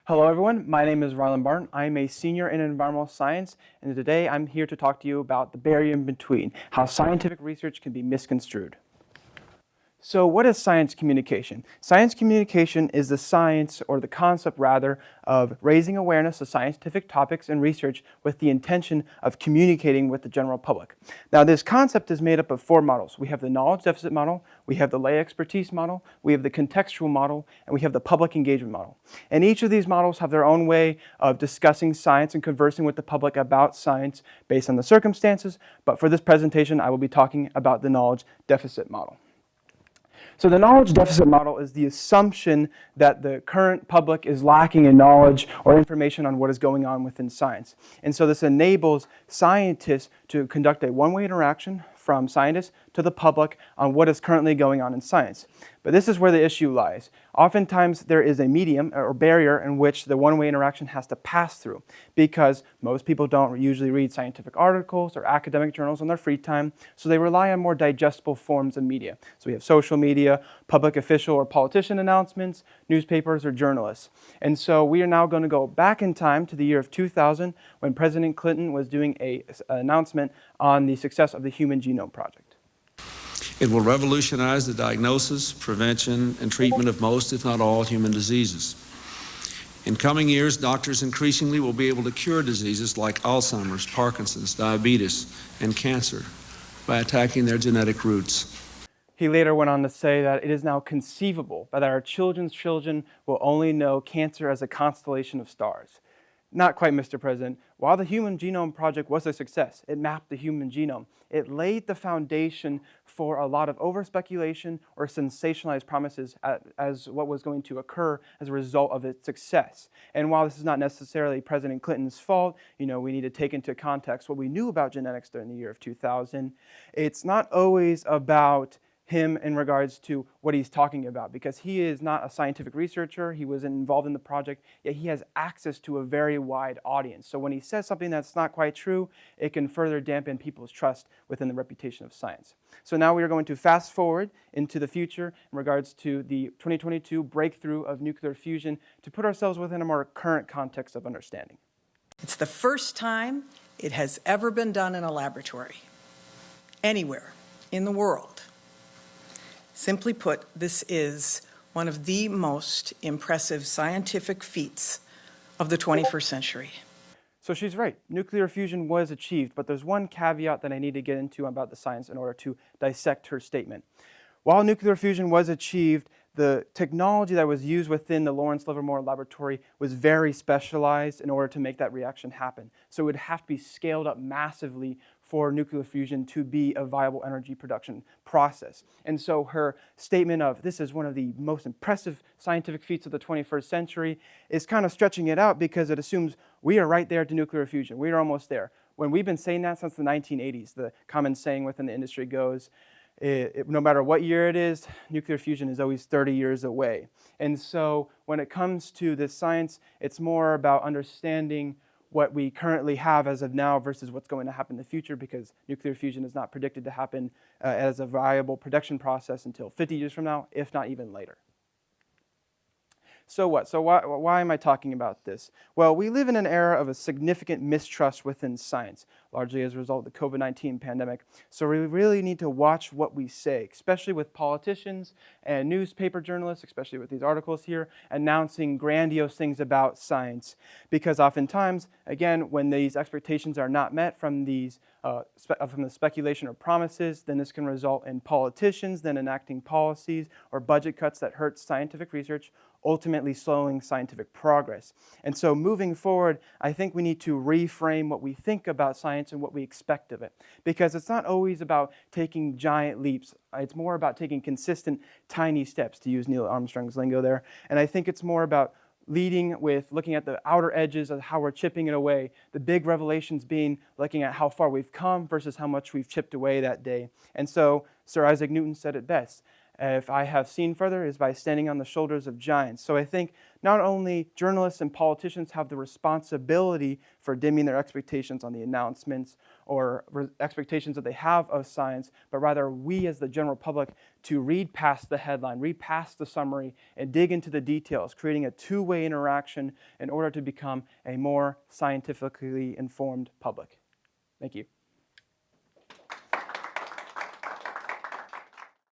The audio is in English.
Hello everyone, my name is Ryland Barton. I'm a senior in environmental science, and today I'm here to talk to you about the barrier in between, how scientific research can be misconstrued. So what is science communication? Science communication is the science, or the concept rather, of raising awareness of scientific topics and research with the intention of communicating with the general public. Now this concept is made up of four models. We have the knowledge deficit model, we have the lay expertise model, we have the contextual model, and we have the public engagement model. And each of these models have their own way of discussing science and conversing with the public about science based on the circumstances, but for this presentation I will be talking about the knowledge deficit model. So the knowledge deficit model is the assumption that the current public is lacking in knowledge or information on what is going on within science. And so this enables scientists to conduct a one-way interaction from scientists to the public on what is currently going on in science. But this is where the issue lies. Oftentimes there is a medium or barrier in which the one-way interaction has to pass through because most people don't usually read scientific articles or academic journals on their free time, so they rely on more digestible forms of media. So we have social media, public official or politician announcements, newspapers or journalists. And so we are now going to go back in time to the year of 2000 when President Clinton was doing an announcement on the success of the Human Genome Project. It will revolutionize the diagnosis, prevention, and treatment of most, if not all, human diseases. In coming years, doctors increasingly will be able to cure diseases like Alzheimer's, Parkinson's, diabetes, and cancer by attacking their genetic roots. He later went on to say that it is now conceivable that our children's children will only know cancer as a constellation of stars. Not quite, Mr. President. While the Human Genome Project was a success, it mapped the human genome. It laid the foundation for a lot of over-speculation or sensationalized promises as what was going to occur as a result of its success. And while this is not necessarily President Clinton's fault, we need to take into context what we knew about genetics during the year of 2000. It's not always about him in regards to what he's talking about, because he is not a scientific researcher, he wasn't involved in the project, yet he has access to a very wide audience. So when he says something that's not quite true, it can further dampen people's trust within the reputation of science. So now we are going to fast forward into the future in regards to the 2022 breakthrough of nuclear fusion to put ourselves within a more current context of understanding. It's the first time it has ever been done in a laboratory, anywhere in the world. Simply put, this is one of the most impressive scientific feats of the 21st century. So she's right. Nuclear fusion was achieved, but there's one caveat that I need to get into about the science in order to dissect her statement. While nuclear fusion was achieved, the technology that was used within the Lawrence Livermore laboratory was very specialized in order to make that reaction happen. So it would have to be scaled up massively for nuclear fusion to be a viable energy production process. And so her statement of this is one of the most impressive scientific feats of the 21st century is kind of stretching it out because it assumes we are right there to nuclear fusion. We are almost there. When we've been saying that since the 1980s, the common saying within the industry goes, no matter what year it is, nuclear fusion is always 30 years away. And so when it comes to this science, it's more about understanding what we currently have as of now versus what's going to happen in the future, because nuclear fusion is not predicted to happen as a viable production process until 50 years from now, if not even later. So what? So why am I talking about this? Well, we live in an era of a significant mistrust within science, largely as a result of the COVID-19 pandemic. So we really need to watch what we say, especially with politicians and newspaper journalists, especially with these articles here, announcing grandiose things about science. Because oftentimes, again, when these expectations are not met from these from the speculation or promises, then this can result in politicians then enacting policies or budget cuts that hurt scientific research, ultimately slowing scientific progress. And so moving forward, I think we need to reframe what we think about science and what we expect of it. Because it's not always about taking giant leaps. It's more about taking consistent, tiny steps, to use Neil Armstrong's lingo there. And I think it's more about leading with looking at the outer edges of how we're chipping it away, the big revelations being looking at how far we've come versus how much we've chipped away that day. And so Sir Isaac Newton said it best, if I have seen further, is by standing on the shoulders of giants. So I think not only journalists and politicians have the responsibility for dimming their expectations on the announcements or expectations that they have of science, but rather we as the general public to read past the headline, read past the summary, and dig into the details, creating a two-way interaction in order to become a more scientifically informed public. Thank you.